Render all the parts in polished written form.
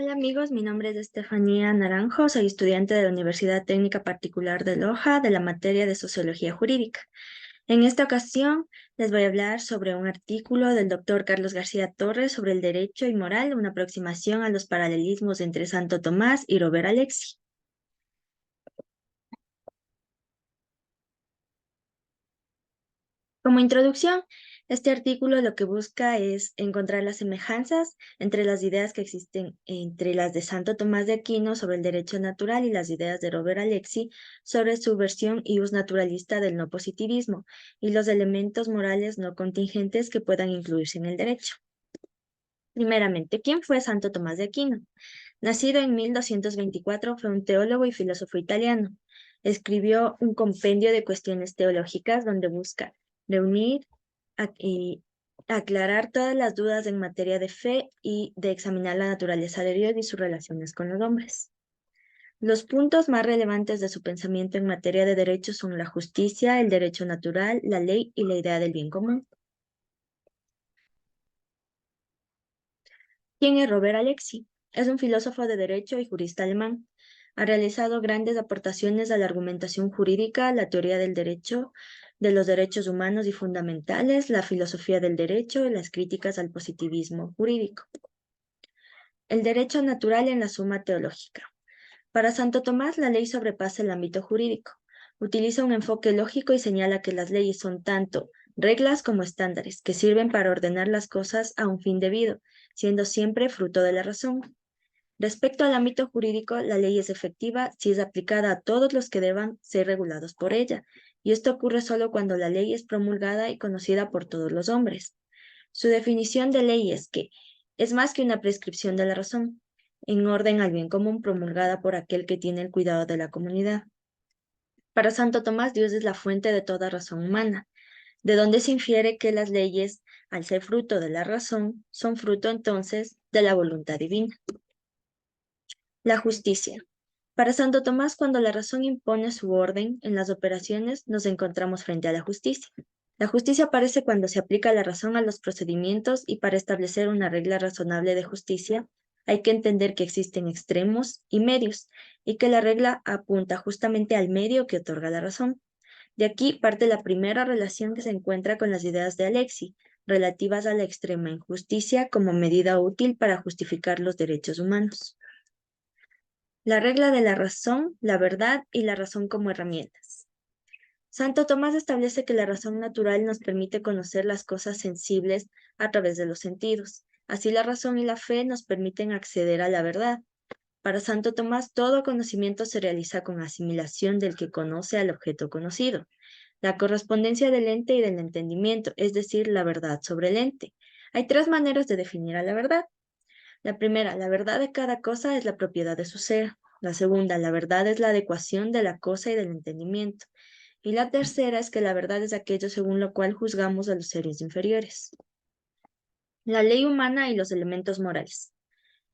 Hola amigos, mi nombre es Estefanía Naranjo, soy estudiante de la Universidad Técnica Particular de Loja de la materia de Sociología Jurídica. En esta ocasión les voy a hablar sobre un artículo del doctor Carlos García Torres sobre el derecho y moral, una aproximación a los paralelismos entre Santo Tomás y Robert Alexi. Como introducción, este artículo lo que busca es encontrar las semejanzas entre las ideas que existen entre las de Santo Tomás de Aquino sobre el derecho natural y las ideas de Robert Alexi sobre su versión y uso naturalista del no positivismo y los elementos morales no contingentes que puedan incluirse en el derecho. Primeramente, ¿quién fue Santo Tomás de Aquino? Nacido en 1224, fue un teólogo y filósofo italiano. Escribió un compendio de cuestiones teológicas donde busca reunir y aclarar todas las dudas en materia de fe y de examinar la naturaleza de Dios y sus relaciones con los hombres. Los puntos más relevantes de su pensamiento en materia de derechos son la justicia, el derecho natural, la ley y la idea del bien común. ¿Quién es Robert Alexi? Es un filósofo de derecho y jurista alemán. Ha realizado grandes aportaciones a la argumentación jurídica, la teoría del derecho, de los derechos humanos y fundamentales, la filosofía del derecho y las críticas al positivismo jurídico. El derecho natural en la suma teológica. Para Santo Tomás, la ley sobrepasa el ámbito jurídico. Utiliza un enfoque lógico y señala que las leyes son tanto reglas como estándares que sirven para ordenar las cosas a un fin debido, siendo siempre fruto de la razón. Respecto al ámbito jurídico, la ley es efectiva si es aplicada a todos los que deban ser regulados por ella, y esto ocurre solo cuando la ley es promulgada y conocida por todos los hombres. Su definición de ley es que es más que una prescripción de la razón, en orden al bien común promulgada por aquel que tiene el cuidado de la comunidad. Para Santo Tomás, Dios es la fuente de toda razón humana, de donde se infiere que las leyes, al ser fruto de la razón, son fruto entonces de la voluntad divina. La justicia. Para Santo Tomás, cuando la razón impone su orden en las operaciones, nos encontramos frente a la justicia. La justicia aparece cuando se aplica la razón a los procedimientos y para establecer una regla razonable de justicia, hay que entender que existen extremos y medios y que la regla apunta justamente al medio que otorga la razón. De aquí parte la primera relación que se encuentra con las ideas de Alexi, relativas a la extrema injusticia como medida útil para justificar los derechos humanos. La regla de la razón, la verdad y la razón como herramientas. Santo Tomás establece que la razón natural nos permite conocer las cosas sensibles a través de los sentidos. Así la razón y la fe nos permiten acceder a la verdad. Para Santo Tomás, todo conocimiento se realiza con asimilación del que conoce al objeto conocido. La correspondencia del ente y del entendimiento, es decir, la verdad sobre el ente. Hay tres maneras de definir a la verdad. La primera, la verdad de cada cosa es la propiedad de su ser. La segunda, la verdad es la adecuación de la cosa y del entendimiento. Y la tercera es que la verdad es aquello según lo cual juzgamos a los seres inferiores. La ley humana y los elementos morales.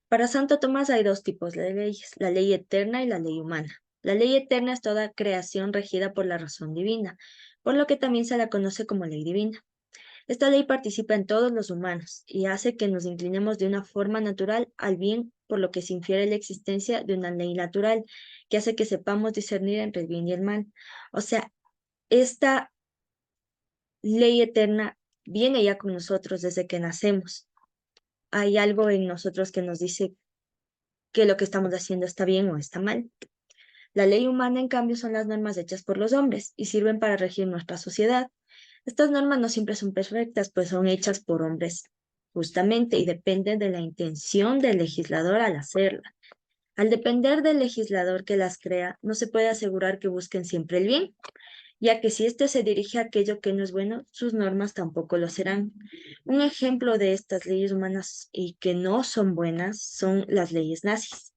Para Santo Tomás hay dos tipos de leyes, la ley eterna y la ley humana. La ley eterna es toda creación regida por la razón divina, por lo que también se la conoce como ley divina. Esta ley participa en todos los humanos y hace que nos inclinemos de una forma natural al bien, por lo que se infiere la existencia de una ley natural que hace que sepamos discernir entre el bien y el mal. O sea, esta ley eterna viene ya con nosotros desde que nacemos. Hay algo en nosotros que nos dice que lo que estamos haciendo está bien o está mal. La ley humana, en cambio, son las normas hechas por los hombres y sirven para regir nuestra sociedad. Estas normas no siempre son perfectas, pues son hechas por hombres, justamente, y dependen de la intención del legislador al hacerla. Al depender del legislador que las crea, no se puede asegurar que busquen siempre el bien, ya que si éste se dirige a aquello que no es bueno, sus normas tampoco lo serán. Un ejemplo de estas leyes humanas y que no son buenas son las leyes nazis.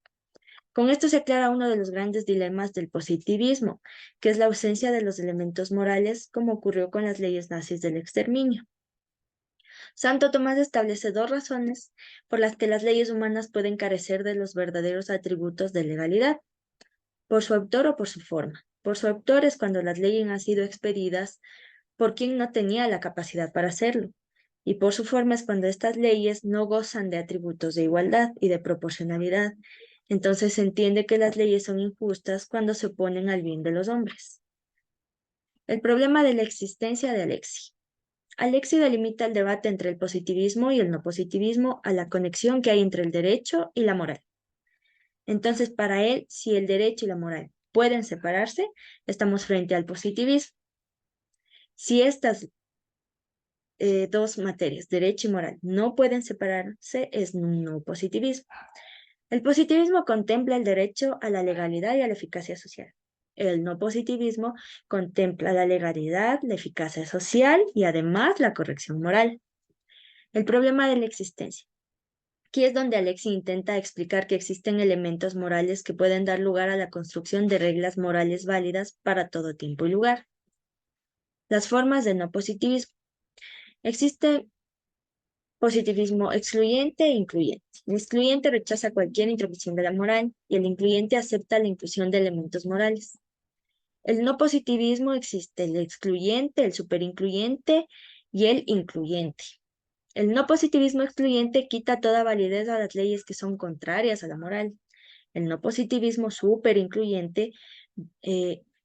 Con esto se aclara uno de los grandes dilemas del positivismo, que es la ausencia de los elementos morales, como ocurrió con las leyes nazis del exterminio. Santo Tomás establece dos razones por las que las leyes humanas pueden carecer de los verdaderos atributos de legalidad, por su autor o por su forma. Por su autor es cuando las leyes han sido expedidas por quien no tenía la capacidad para hacerlo, y por su forma es cuando estas leyes no gozan de atributos de igualdad y de proporcionalidad. Entonces se entiende que las leyes son injustas cuando se oponen al bien de los hombres. El problema de la existencia de Alexi. Alexi delimita el debate entre el positivismo y el no positivismo a la conexión que hay entre el derecho y la moral. Entonces, para él, si el derecho y la moral pueden separarse, estamos frente al positivismo. Si estas dos materias, derecho y moral, no pueden separarse, es un no positivismo. El positivismo contempla el derecho a la legalidad y a la eficacia social. El no positivismo contempla la legalidad, la eficacia social y además la corrección moral. El problema de la existencia. Aquí es donde Alexi intenta explicar que existen elementos morales que pueden dar lugar a la construcción de reglas morales válidas para todo tiempo y lugar. Las formas de no positivismo. Existe positivismo excluyente e incluyente. El excluyente rechaza cualquier intromisión de la moral y el incluyente acepta la inclusión de elementos morales. El no positivismo existe el excluyente, el superincluyente y el incluyente. El no positivismo excluyente quita toda validez a las leyes que son contrarias a la moral. El no positivismo superincluyente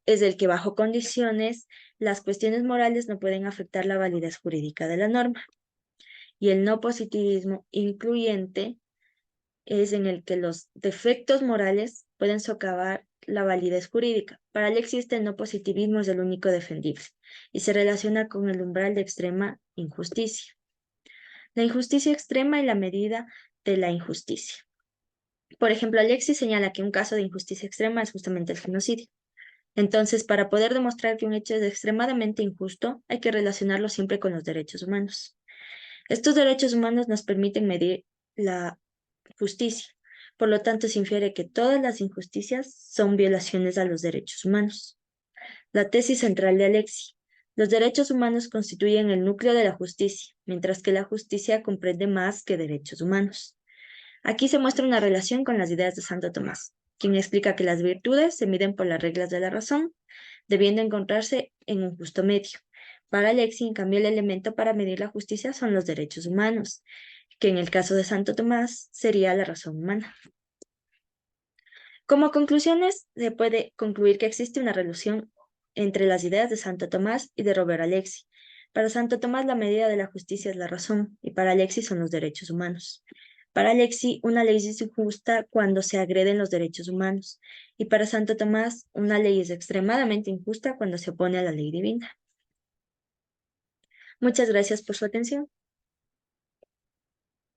es el que bajo condiciones las cuestiones morales no pueden afectar la validez jurídica de la norma. Y el no positivismo incluyente es en el que los defectos morales pueden socavar la validez jurídica. Para él existe el no positivismo es el único defendible y se relaciona con el umbral de extrema injusticia. La injusticia extrema y la medida de la injusticia. Por ejemplo, Alexis señala que un caso de injusticia extrema es justamente el genocidio. Entonces, para poder demostrar que un hecho es extremadamente injusto, hay que relacionarlo siempre con los derechos humanos. Estos derechos humanos nos permiten medir la justicia. Por lo tanto, se infiere que todas las injusticias son violaciones a los derechos humanos. La tesis central de Alexis. Los derechos humanos constituyen el núcleo de la justicia, mientras que la justicia comprende más que derechos humanos. Aquí se muestra una relación con las ideas de Santo Tomás, quien explica que las virtudes se miden por las reglas de la razón, debiendo encontrarse en un justo medio. Para Alexis, en cambio, el elemento para medir la justicia son los derechos humanos, que en el caso de Santo Tomás sería la razón humana. Como conclusiones, se puede concluir que existe una relación entre las ideas de Santo Tomás y de Robert Alexis. Para Santo Tomás, la medida de la justicia es la razón, y para Alexis son los derechos humanos. Para Alexis, una ley es injusta cuando se agreden los derechos humanos, y para Santo Tomás, una ley es extremadamente injusta cuando se opone a la ley divina. Muchas gracias por su atención.